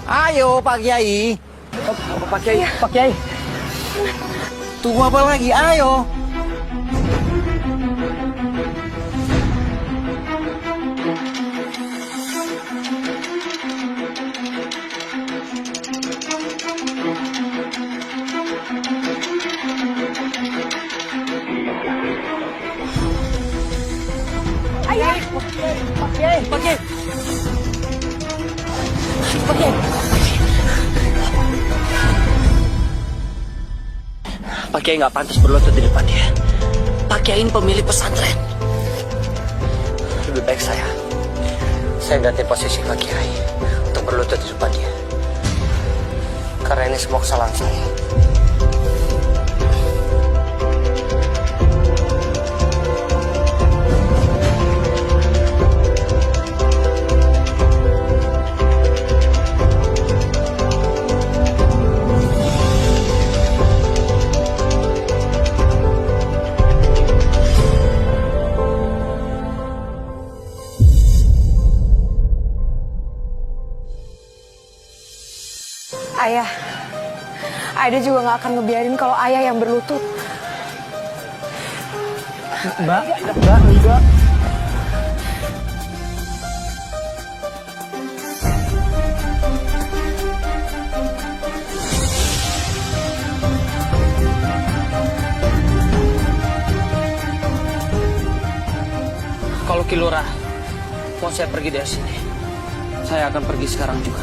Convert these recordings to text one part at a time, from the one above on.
Ayo Pak Kiai. Pak Kiai, Pak Kiai. Tunggu apa lagi? Ayo. Ayah. Pak Kiai. Pak Kiai. Pak Kiai. Pak Kiai nggak pantas berlutut di depan dia. Pak Kiai ini pemilik pesantren. Lebih baik saya ganti posisi Pak Kiai untuk berlutut di depan dia. Karena ini semua kesalahan saya. Ayah, Aida juga nggak akan ngebiarin kalau ayah yang berlutut. Mbak, enggak. Kalau Kilurah mau saya pergi dari sini, saya akan pergi sekarang juga.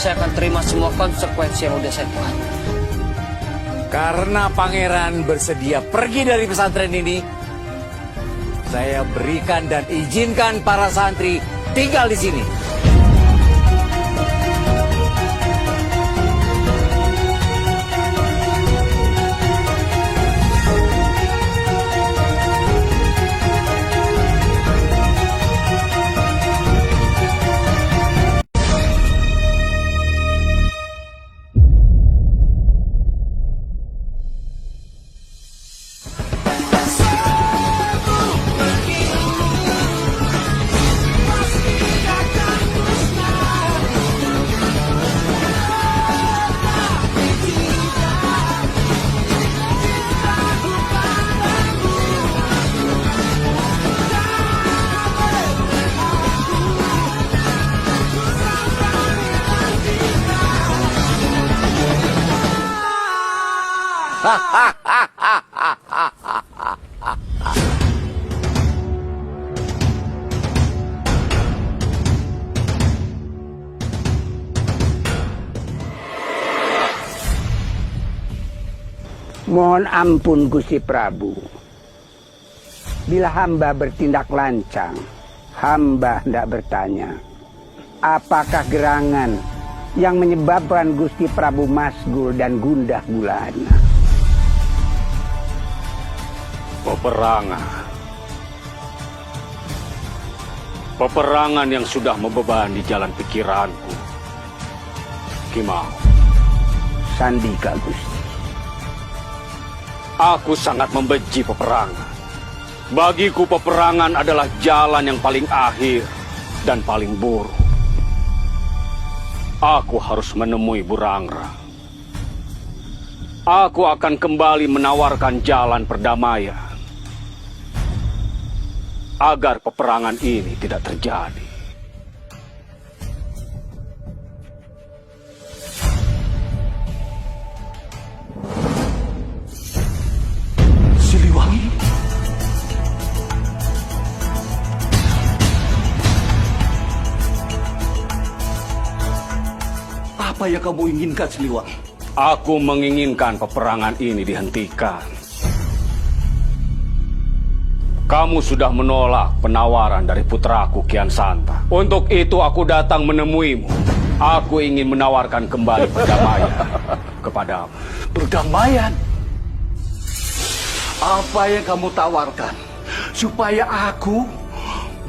Saya akan terima semua konsekuensi yang udah saya buat. Karena pangeran bersedia pergi dari pesantren ini, saya berikan dan izinkan para santri tinggal di sini. Mohon ampun Gusti Prabu. Bila hamba bertindak lancang, hamba hendak bertanya, apakah gerangan yang menyebabkan Gusti Prabu masgul dan gundah gulana? Peperangan yang sudah membebani jalan pikiranku. Kimau. Sandika Gusti. Aku sangat membenci peperangan. Bagiku peperangan adalah jalan yang paling akhir dan paling buruk. Aku harus menemui Burangrang. Aku akan kembali menawarkan jalan perdamaian agar peperangan ini tidak terjadi. Siliwangi? Apa yang kamu inginkan, Siliwangi? Aku menginginkan peperangan ini dihentikan. Kamu sudah menolak penawaran dari putraku Kian Santa. Untuk itu aku datang menemuimu. Aku ingin menawarkan kembali perdamaian kepadamu. Perdamaian? Apa yang kamu tawarkan? Supaya aku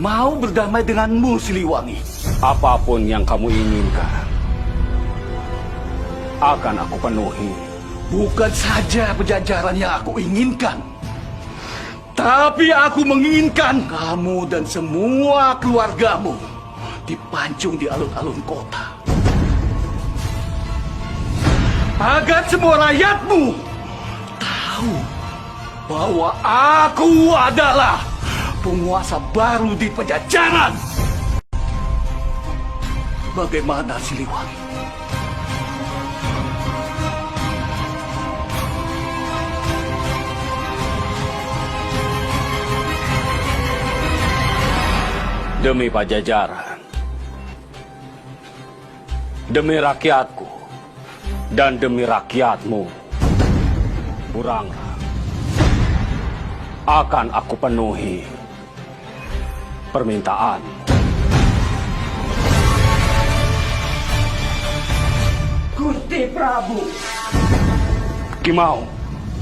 mau berdamai denganmu, Siliwangi. Apapun yang kamu inginkan akan aku penuhi. Bukan saja Pajajaran yang aku inginkan, Tapi aku menginginkan kamu dan semua keluargamu dipancung di alun-alun kota. Agar semua rakyatmu tahu bahwa aku adalah penguasa baru di Pajajaran. Bagaimana Siliwangi? Demi Pajajaran, demi rakyatku, dan demi rakyatmu, Burangrang, akan aku penuhi permintaan. Gusti Prabu. Kimau,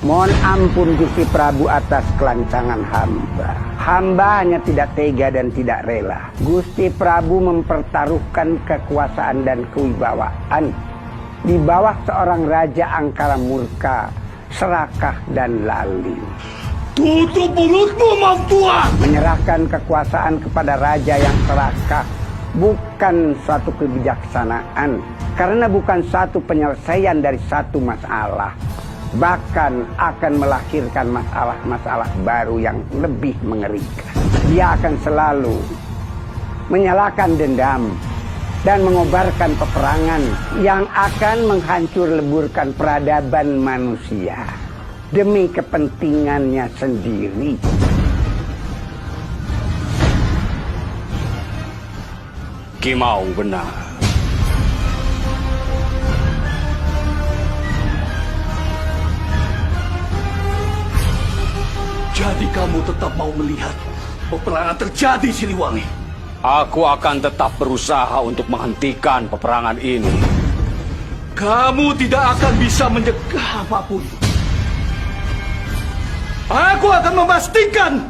Mohon ampun Gusti Prabu atas kelancangan hamba. Hamba hanya tidak tega dan tidak rela. Gusti Prabu mempertaruhkan kekuasaan dan kewibawaan di bawah seorang raja angkara murka, serakah dan lalim. Tutup mulutmu, Mamtua! Menyerahkan kekuasaan kepada raja yang serakah bukan suatu kebijaksanaan, karena bukan satu penyelesaian dari satu masalah. Bahkan akan melahirkan masalah-masalah baru yang lebih mengerikan. Dia akan selalu menyalakan dendam dan mengobarkan peperangan yang akan menghancur leburkan peradaban manusia demi kepentingannya sendiri. Kimau benar. Jadi kamu tetap mau melihat peperangan terjadi, Siliwangi? Aku akan tetap berusaha untuk menghentikan peperangan ini. Kamu tidak akan bisa mencegah apapun. Aku akan memastikan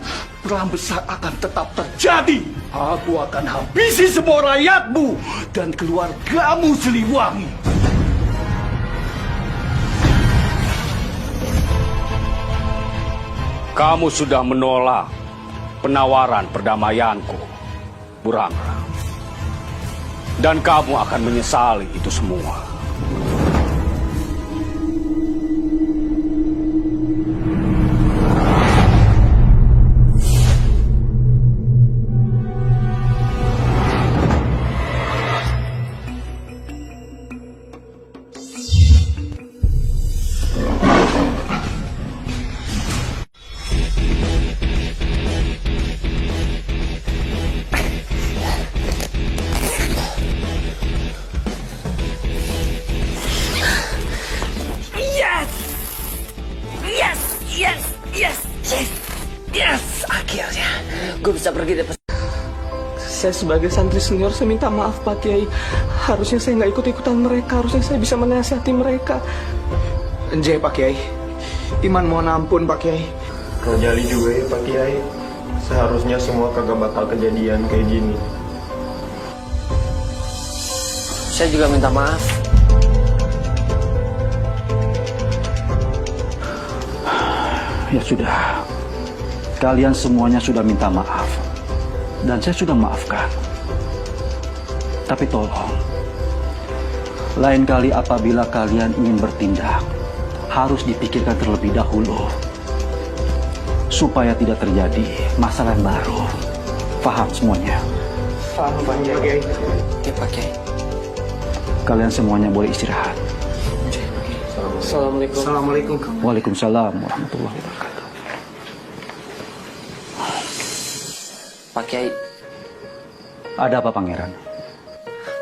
perang besar akan tetap terjadi. Aku akan habisi semua rakyatmu dan keluargamu, Siliwangi. Kamu sudah menolak penawaran perdamaianku, Burangrang. Dan kamu akan menyesali itu semua. Yes, akhirnya gue bisa pergi dari Saya sebagai santri senior, saya minta maaf Pak Kiai. Harusnya saya nggak ikut-ikutan mereka. Harusnya saya bisa menasihati mereka. Enjay Pak Kiai. Iman mohon ampun Pak Kiai. Kau jali juga ya Pak Kiai. Seharusnya semua kagak bakal kejadian kayak gini. Saya juga minta maaf. Ya sudah, kalian semuanya sudah minta maaf, dan saya sudah maafkan. Tapi tolong, lain kali apabila kalian ingin bertindak, harus dipikirkan terlebih dahulu, supaya tidak terjadi masalah yang baru. Paham semuanya? Paham Pak Kiai. Ya Pak Kiai. Kalian semuanya boleh istirahat. Assalamualaikum. Assalamualaikum. Waalaikumsalam warahmatullahi wabarakatuh. Pak Kiai. Ada apa Pangeran?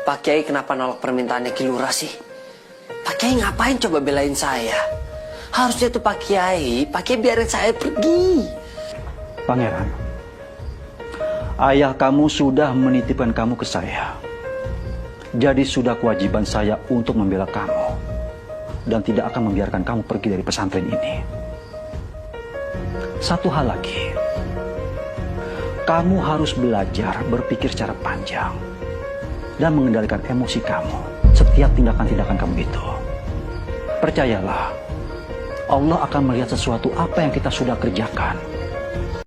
Pak Kiai kenapa nolak permintaannya Ki Lurah sih? Pak Kiai ngapain coba belain saya? Harusnya tuh Pak Kiai biarin saya pergi. Pangeran, ayah kamu sudah menitipkan kamu ke saya. Jadi sudah kewajiban saya untuk membela kamu dan tidak akan membiarkan kamu pergi dari pesantren ini. Satu hal lagi, kamu harus belajar berpikir secara panjang dan mengendalikan emosi kamu setiap tindakan-tindakan kamu itu. Percayalah, Allah akan melihat sesuatu apa yang kita sudah kerjakan